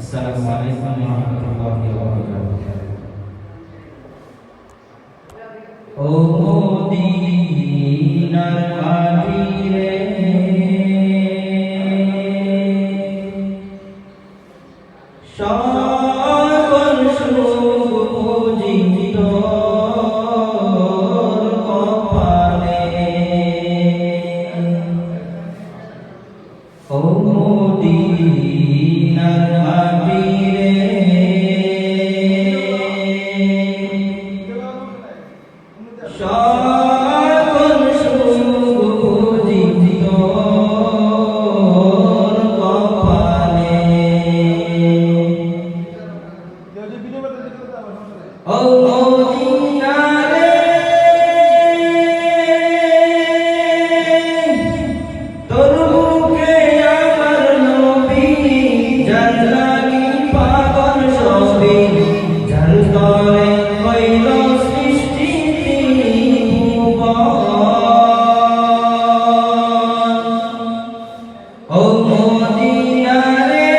Assalamualaikum warahmatullahi wabarakatuh. O Madinar Madire সকল সুখ পূজিত কপালে ও মদিনার মাটিরে সকল সুখ পূজিত কপালে ও মদিনারে তোর মুখে আমার নবী যার লাগি পাগল সবে যার তরে হইল সৃষ্টি ভুবন ও মদিনারে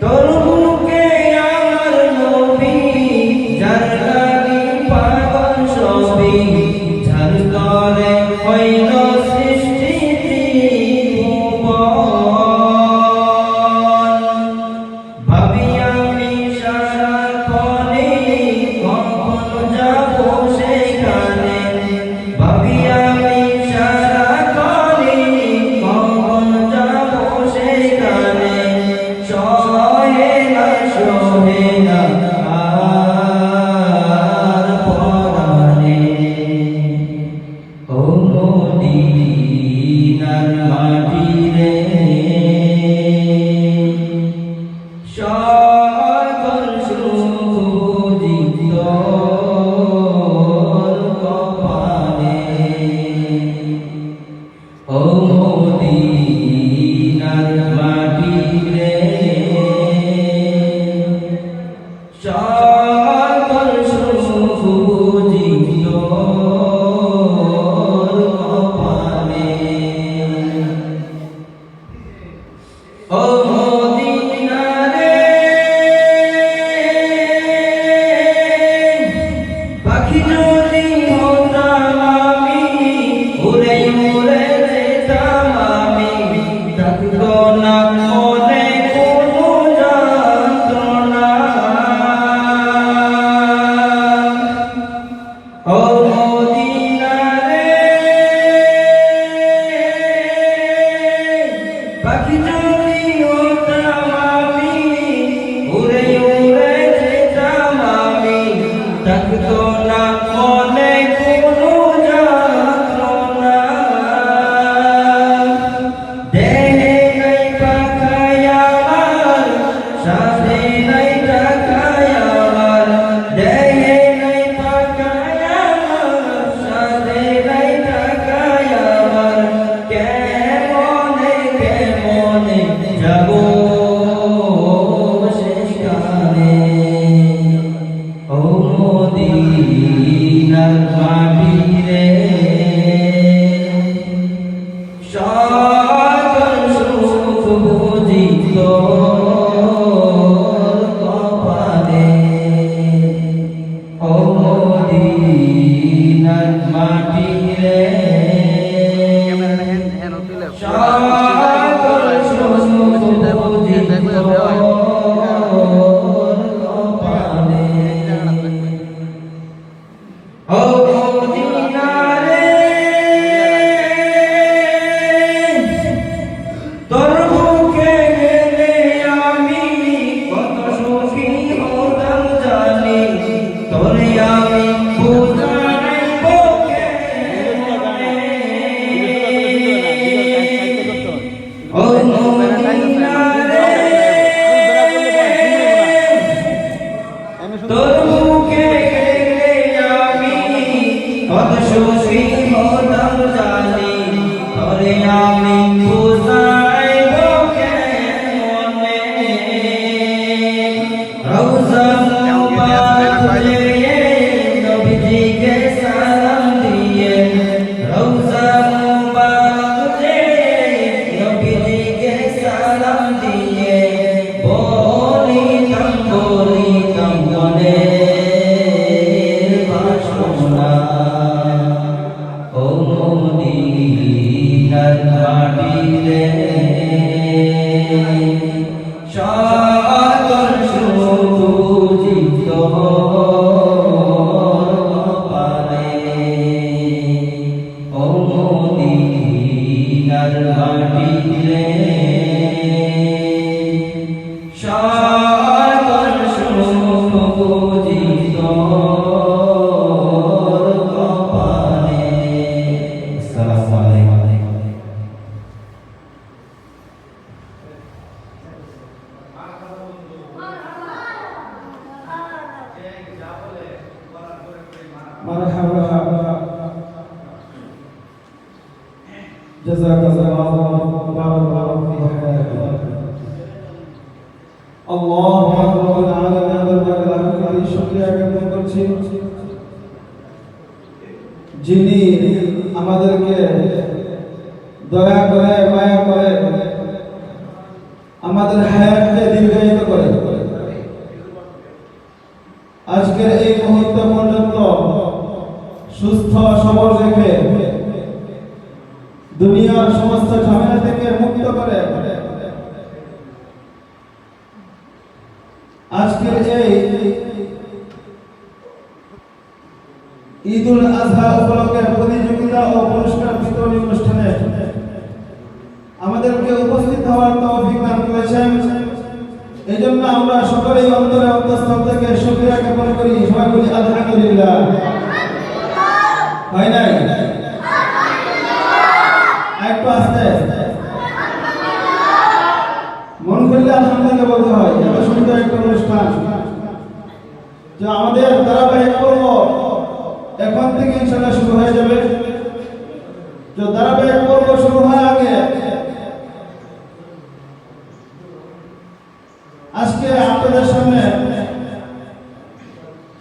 তোর মুখে আমার নবী যার লাগি পাগল সবে যার তরে হইল সৃষ্টি ভুবন ভাবি আমি সারাক্ষণে কখন যাব সেখানে ভাবি আমি সারাক্ষণে কখন যাব সেখানে সহে না আর পরাণে ও মদিনার মাটিরে সকল সুখ পূজিত কপালে ও মদিনার মাটিরে সকল সুখ পূজিত কপালে ও মদিনারে পাখি যদি হতাম আমি উড়ে উড়ে যেতাম আমি থাকতো না মনে কোনো যন্ত্রণা ও মদিনারে পাখি যদি হতাম আমি উড়ে উড়ে যেতাম আমি থাকতো না মনে কোনো যন্ত্রণা দেহে নাই পাখায় আমার সাথে নাই টাকায় আমার দেহে নাই পাখায় আমার সাথে নাই টাকায় আমার কেমনে কেমনে যাব সেখানে ও মদিনার মাটিরে সকল সুখ পূজিত কপালে ও মদিনার মাটিরে সকল সুখ পূজিত কপালে ও মদিনারে তোর মুখে গেলে আমি কত সুখী হতাম জানি তোরে আমি বুঝাইব কেমনে ও মদিনারে তোর মুখে গেলে আমি কত সুখী হতাম জানি তোরে আমি বুঝাইব কেমনে রওজা মুবারক দিয়ে নবীজিকে সালাম দিয়ে রওজা মুবারক দিয়ে মদিনার মাটিতে সকল সুপূজিত পারে ও মদিনার মাটিতে সকল সুপূজিত পারে। আসসালামু আলাইকুম। مرحبا جزاك الله بارك الله في حياتك الله رب العالمين দরবারে লাখ শুকরিয়া জ্ঞাপন করছি যিনি আমাদেরকে দয়া করে মায়া করে আমাদের হায়াতকে দীর্ঘায়িত করে আজকের এই মুহূর্ত পর্যন্ত সুস্থ সবল রেখে দুনিয়ার সমস্ত ঝামেলা থেকে মুক্ত করে আজকের এই ঈদুল আজহা উপলক্ষে প্রতিযোগিতা ও পুরস্কার বিতরণী অনুষ্ঠানে আমাদেরকে উপস্থিত হওয়ার তৌফিক দান করেছেন। এই জন্য আমরা সকলেই অন্তরে অন্তঃস্থল থেকে শুকরিয়া জ্ঞাপন করি। সবাই বলি আলহামদুলিল্লাহ। হয় নাই? একটু আস্তে মন খুললে আলহামদুলিল্লাহ বলতে হয়। এত সুন্দর একটা অনুষ্ঠান যা আমাদের ধারাবাহিক পর্ব এখন থেকে ইনশাআল্লাহ শুরু হয়ে যাবে। যে ধারাবাহিক পর্ব শুরু হওয়ার আগে আজকে আপনাদের সামনে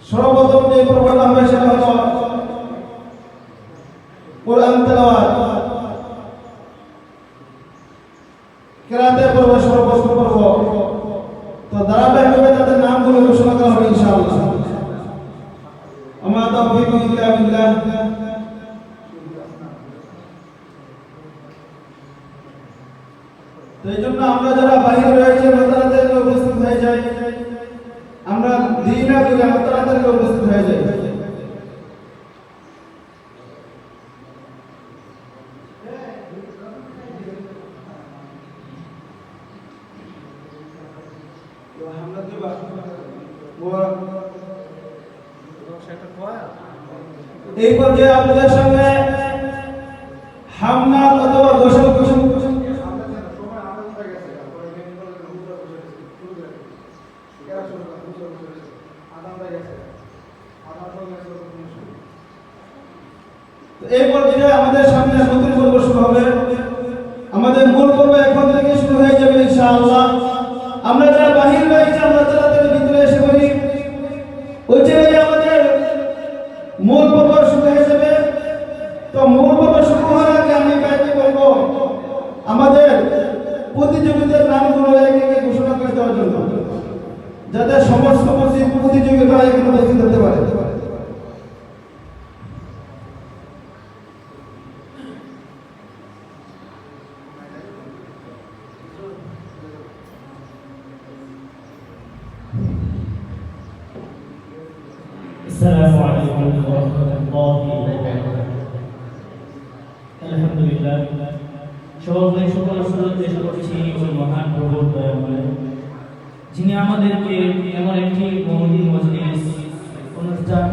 সর্বপ্রথম যে পর্বটা হবে সেটা হলো কোরআন তেলাওয়াত কেরাতের পর্ব, সর্বপ্রথম পর্ব। তো ধারাবাহিকভাবে তাদের নামগুলো ঘোষণা করা হবে ইনশাআল্লাহ। আমার তাওফীক ইল্লা বিল্লাহ। তো এই জন্য আমরা যারা বাইরে রয়েছে তাড়াতাড়ি উপস্থিত হয়ে যাই। আমরা দিন না করে তাড়াতাড়ি উপস্থিত হয়ে যাই। এই পর্যায়ে আপনাদের সঙ্গে হামনা অথবা গোসল এই পর্যায়ে আমাদের সামনে নতুন পর্ব শুরু হবে। আমাদের মূল পর্ব এখন থেকে শুরু হয়ে যাবে ইনশাআল্লাহ। আমরা যারা বাহির রয়েছে আমরা তাড়াতাড়ি ভিতরে এসে পড়ি। ওই জায়গায় আমাদের মূল পর্ব শুরু হয়ে যাবে। তো মূল পর্ব শুরু হওয়ার আগে আমি বাইরে বলবো আমাদের প্রতিযোগীদের নামগুলো একে একে ঘোষণা করে দেওয়ার জন্য, যাতে সমস্ত প্রতিযোগীরা এখানে উপস্থিত হতে পারে। السلام عليكم ورحمة الله وبركاته. الحمد لله. সকলেই সকল সুরত পেশ করছি ওই মহান প্রভুর দয়াময় যিনি আমাদেরকে এমন একটি মহদিন মজলিস অনুষ্ঠান